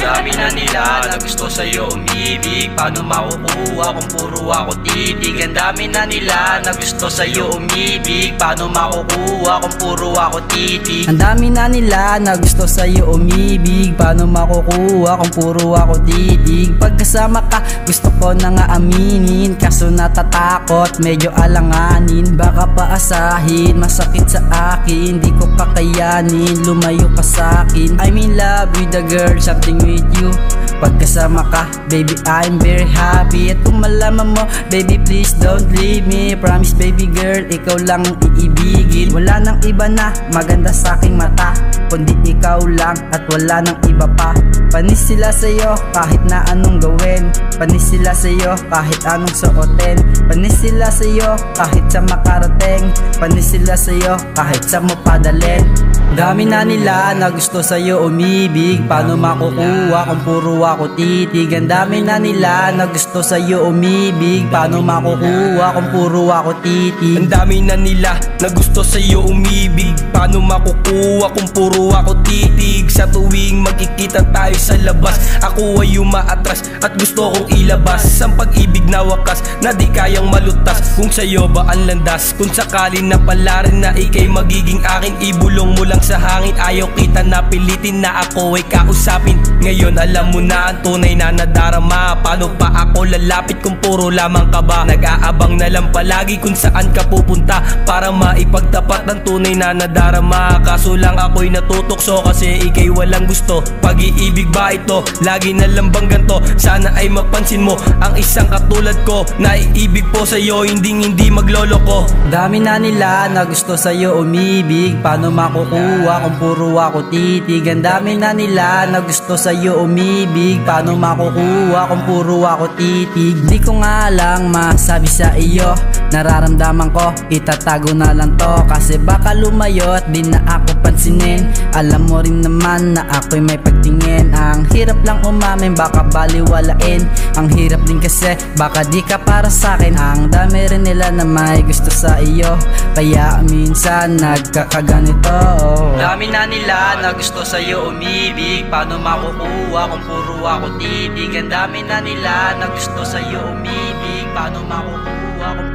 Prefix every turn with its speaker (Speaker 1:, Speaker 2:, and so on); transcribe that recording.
Speaker 1: Dami na nila na gusto sa'yo umibig, paano makukuha kung puro ako titig? Ang dami na nila na gusto sa'yo umibig, paano makukuha kung puro ako titig?
Speaker 2: Ang dami na nila na gusto sa'yo umibig, paano makukuha kung puro ako titig? Pagkasama ka gusto ko na nga aminin, kaso natatakot, medyo alanganin. Baka paasahin, masakit sa akin, di ko kakayanin, lumayo ka sa'kin. I'm in love with the girl, something with you. Pagkasama ka, baby, I'm very happy. At kung malaman mo, baby, please don't leave me. Promise, baby girl, ikaw lang ang iibigin. Wala nang iba na maganda sa aking mata, kundi ikaw lang at wala nang iba pa. Panis sila sa'yo kahit na anong gawin, panis sila sa'yo kahit anong suotin, panis sila sa'yo kahit sa makarating, panis sila sa'yo kahit sa mapadalin. Dami na nila na gusto sa'yo umibig, paano makukuha kung puro ako titig? Ang dami na nila na gusto sa'yo umibig, paano makukuha kung puro ako titig?
Speaker 3: Ang dami na nila na gusto sa'yo umibig, paano makukuha kung puro ako titig? Sa tuwing magkikita tayo sa labas, ako ay umaatras at gusto kong ilabas ang pag-ibig na wakas na di kayang malutas. Kung sa'yo ba ang landas, kung sakali na pala rin na ikay magiging akin, ibulong mo lang sa hangin. Ayaw kita na pilitin na ako ay kausapin. Ngayon alam mo na ang tunay na nadarama, paano pa ako lalapit kung puro lamang ka ba? Nag-aabang na lang palagi kung saan ka pupunta para maipagtapat ng tunay na nadarama. Kaso lang ako'y natutokso kasi ikay walang gusto. Pag-iibig ba ito? Lagi na lang bang ganto? Sana ay mapansin mo ang isang katulad ko, naiibig po sa'yo, hindi magloloko.
Speaker 2: Dami na nila na gusto sa'yo umibig, paano makukuha kung puro ako titig? Ang dami na nila na gusto sa'yo umibig, paano makukuha kung puro ako titig? Di ko nga lang masabi sa iyo, nararamdaman ko, itatago na lang to, kasi baka lumayo at di na ako pansinin. Alam mo rin naman na ako'y may pagtingin. Ang hirap lang umamin, baka baliwalain. Ang hirap din kasi, baka di ka para sa'kin. Ang dami rin nila na may gusto sa iyo, kaya minsan nagkakaganito.
Speaker 1: Dami na nila na gusto sa'yo umibig, paano makukuha kung puro ako titig? Ang dami na nila na gusto sa'yo umibig, paano makukuha kung